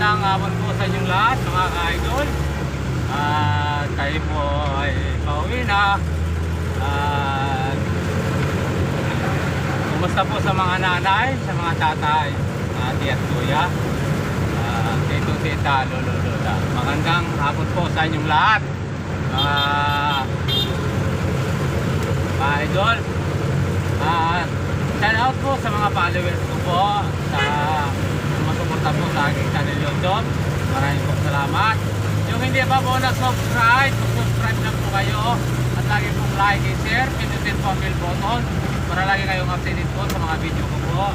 Magandang hapon po sa inyong lahat mga ka-idol. Tayo po ay pauwi na. Kumusta po sa mga nanay, sa mga tatay, ate at kuya, tito, tita, lolo, lola. Magandang hapon po sa inyong lahat mga ka-idol. Shout out po sa mga followers ko po sa masuporta po sa aking channel YouTube. Maraming po salamat. Yung hindi pa po nag-subscribe, subscribe lang po kayo at lagi pong like and share, pinutin po ang bell button para lagi kayong updated po sa mga video ko po.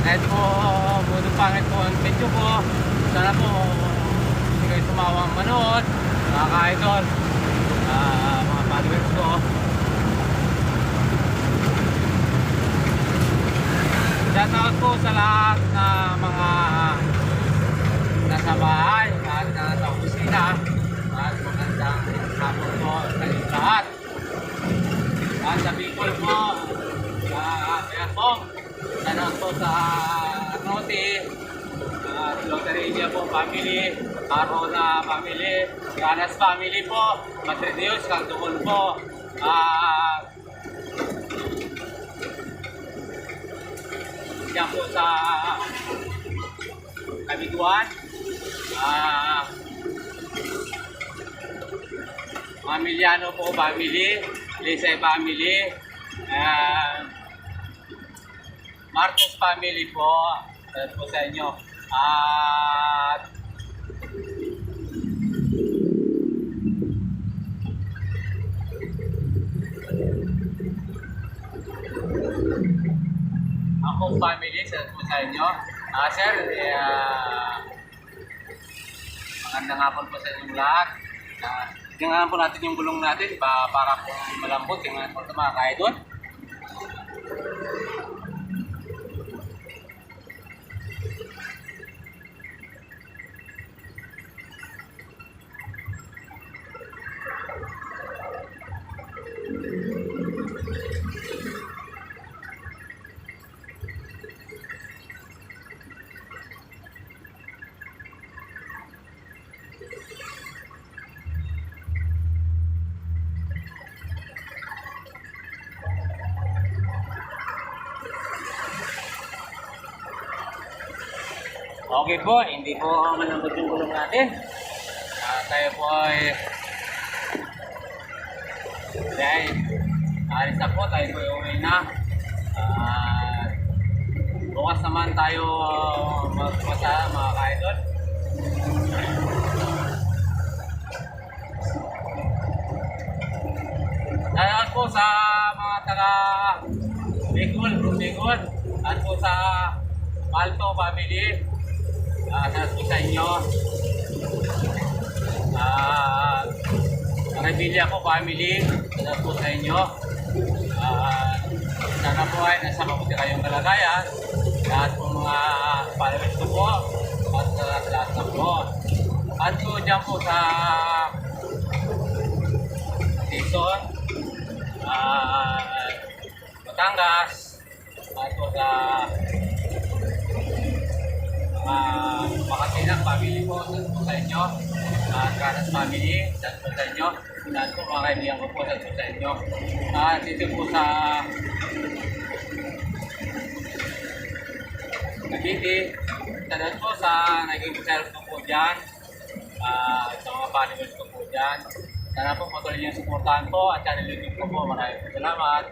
Kahit po mundo pangit po ang video ko, sana po hindi kayo sumawang manood mga ka-idol, mga followers ko. Shout out po sa lahat na mga nasa bahay at nasa opisina at magandang hapon po sa inyong lahat. At sa Bicol po, sa Piasong, shout out po sa Noti, Loteria po family, Arona family, Ganas family po, Matredios, Caldumon po, diyan po sa Kabiguan, Mamiliano po family, Lisay family, Marcos family po, po sa inyo. At ako family sa sa inyo. Sir, magandang hapon po sa inyong lahat. Tingnan po natin yung gulong natin para po malambot. Tingnan po ito mga ka-idol. Okay po, hindi po malambot yung gulong natin. Tayo po ay dahil alis na po, tayo po ay uwi na. Bukas naman tayo magpasa mga ka-idol. Salamat po sa mga taga Bicol, Bicol, at po sa Malto family. Salamat po sa inyo. Rebilla po family, salamat po sa inyo. Sana po ay nasa mabuti kayong kalagayan. Lahat po mga followers ko po at lahat na po. At po dyan po sa Quezon, Batangas, at po sa Makasilang family po, salamat po sa inyo. Ganas family, salamat po sa inyo. Lahat po mga kaibigan ko po, salamat po sa inyo. Dito po sa Cavite, salamat po sa naging service ko po dyan. Sa mga followers ko po dyan. Sana po patuloy niyong supportahan po at channel YouTube ko po. Maraming po salamat.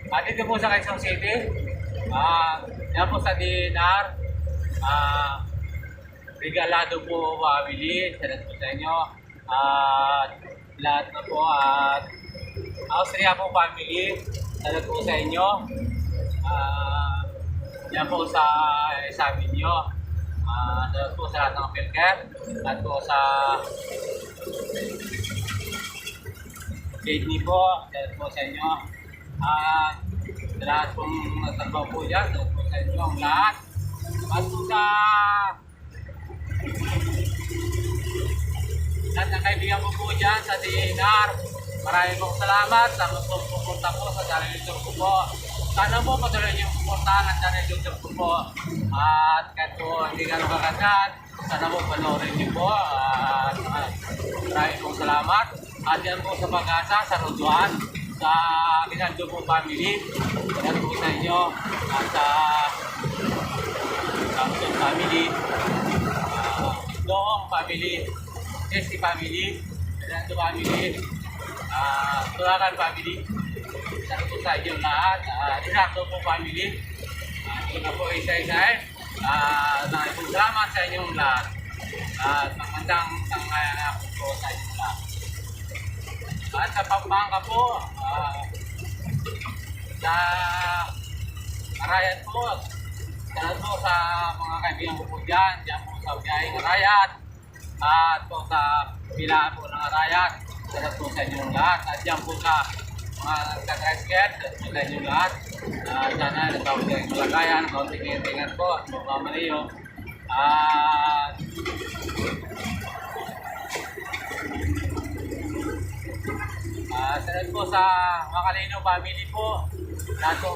At dito po sa Quezon City, yan po sa DNR, Regalado po family, salamat po sa inyo. At lahat na po at Austria po family, salamat po sa inyo. Yan po sa sabi nyo. Salamat po sa lahat ng filter at po sa Sydney po, salamat po sa inyo. Sa lahat pong nagtrabaho po dyan, salamat po sa inyo ang lahat. At po sa lahat ng kaibigan ko po dyan sa DNR, maraming pong salamat sa pupunta po sa channel YouTube ko po. Sana po patuloy niyong suportahan ang channel YouTube ko po. At kahit po hindi ka nakakagad, sana po panoorin niyo po. At maraming pong salamat. At yan po sa Pag-asa, sa Roduan, sa Ginaldo po family. Salamat po sa inyo. At sa Samson family, Doong family, ST family, Ginaldo family, Tulakan family. Salamat po sa inyo lahat. Dinakto po family. Ito na po isa-isa Nangay po salamat sa inyong lahat. At magandang tanghayan po sa inyong lahat. At sa Pampanga po, sa Arayat po, salamat po sa mga kaibigan ko po dyan po sa Biyahing Arayat, at po sa Pilaan po ng Arayat, salamat po sa inyong lahat. At dyan po sa mga nagka-tricycle, salamat po sa inyong lahat. Sana nagkawin kayo ng malagayan, kaunting-ingat po, at magmamaliyo. Salamat po sa Makalino family po. Lahat po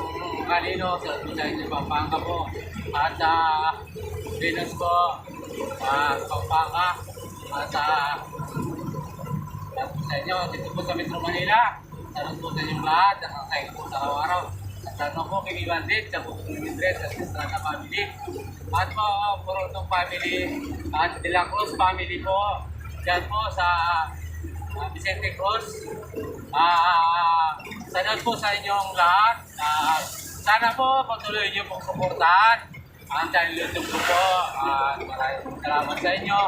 Makalino, salamat po sa inyo Pampanga po. At sa Venus po, Pampanga. At salamat po sa inyo dito po sa Metro Manila. Salamat po sa inyong lahat. Nakakain po sa araw-araw. At salamat po kay Bandit, sa po kay Mindred, sa Estrada family. At po Porotong family. At De La Cruz family po. Diyan po sa Vicente Cruz. Salamat po sa inyong lahat. Sana po patuloy niyo pong suportahan ang channel YouTube ko po. Maraming salamat sa inyo.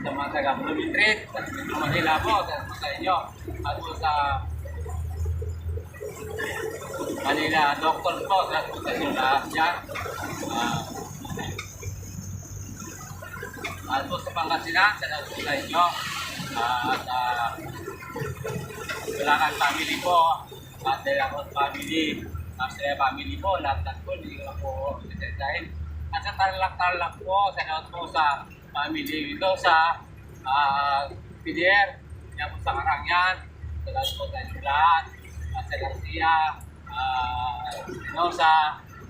Sa mga taga-Blooming Street, sa Metro Manila po, salamat sa inyo. At po sa Manila Doctor po, salamat po sa inyo lahat dyan. At po sa Pangasinan, salamat po sa inyo. At Tulakan family po, at Delacon family, Astrea family po, lahat po, hindi ko po presentahin. At sa Tarlac po, salamat po sa family Mendoza, PDR, yan po sa Karangyan, salamat po sa inyo lahat. At sa Garcia, Mendoza,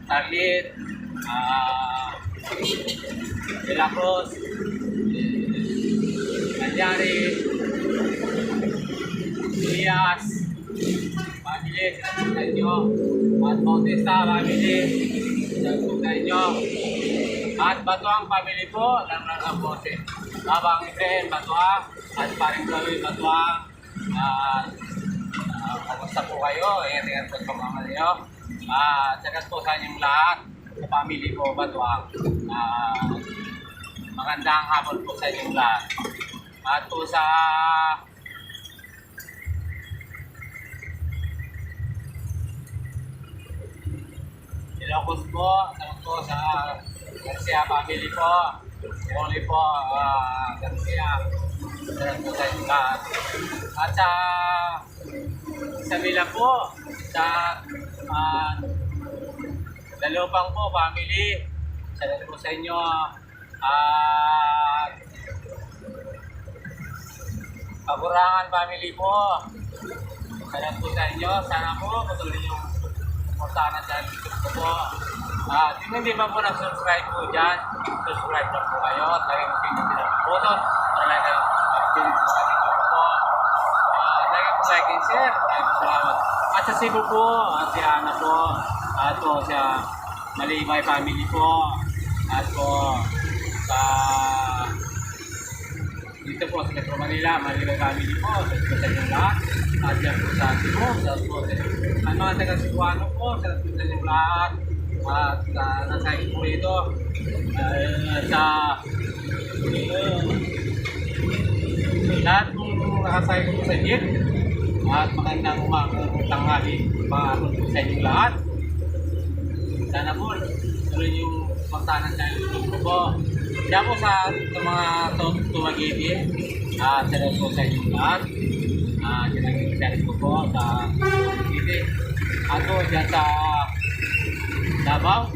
Tarlit, De La Cruz, Nangyari, Diaz, family, salamat po sa inyo. At Bautista family, salamat po sa inyo. At Batuang family po, lang po si Babang Ifren Batuang, at Paring Chloe Batuang. Kamusta po kayo? Ingat-ingat po sa mga niyo. Salamat po sa inyong lahat, sa family po Batuang. Magandang hapon po sa inyong lahat. At po sa Ilocos po, salamat po sa Garcia family po, Oli po, Garcia, salamat po sa inyong lahat. At sa Isabela po, sa Dalupang po family, salamat po sa inyo. At Pagurangan family po, salamat po sa inyo. Sana po patuloy yung suportahan sa YouTube ko po. Kung hindi pa po nag-subscribe po dyan, subscribe lang po kayo at lagay mo pinag ang button para lagay kayo update sa video ko po. Lagay po like and share. Maraming salamat. At sa Cebu po, si Ana po, at po sa Malibay family po, at po sa dito po sa Metro Manila, Malibay family po, sa inyong lahat. At yan po sa Cebu, sa po ang mga taga-Cebuano po, sa inyong lahat. At nasa po ito, sa lahat po nakasay po sa jeep. At magandang tanghali po sa inyong lahat. Sana po, tuloy yung pagtanan sa YouTube ko po. Diyan po sa mga tumagiti, salamat po sa inyong lahat. Sinag-share ko po sa tumagiti. At po dyan sa Davao,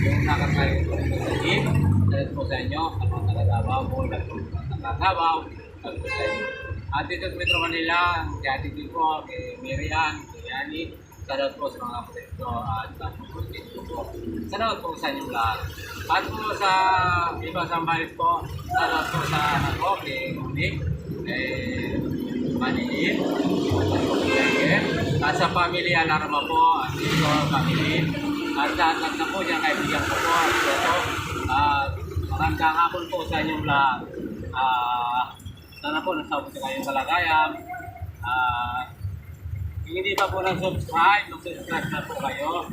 yung nakasay po sa jeep, salamat po sa inyo. Sa mga taga-Davao po, taga-Davao, salamat po sa inyo. At dito sa Metro Manila, si Ate Din po, kay Miriam, kay Yani, Salamat po sa mga proyekto at pagpupuntin po. Salamat po sa inyong lahat. At po sa iba sa balit po, salamat po sa anak ko, kay Unik, kay Maniin, at sa family Alarma po, at ito, family, at lahat na po niya kaibigan ko po, at ito, magandang hapon po sa inyong lahat. Sana po nasabot sa kayong kalagayan. Kung hindi pa po nag-subscribe, mag-subscribe na po kayo.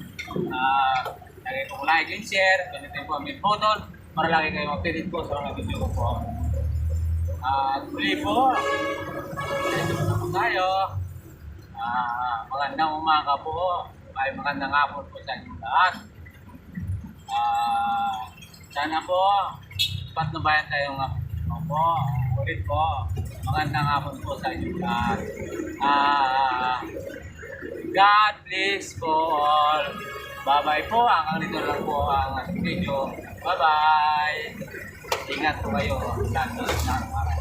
Lagay po like and share, ganito po ang button para lagi kayo mag-edit po sa mga video ko po. At muli po, ito na po tayo. Magandang umaga po, ay magandang hapon po sa inyong lahat. Sana po, patnubayan tayong po. Ulit po, magandang hapon po sa inyong lahat. God bless po all. Bye-bye po. Hanggang dito lang po ang video. Bye-bye. Ingat po kayo. Lagi ng araw.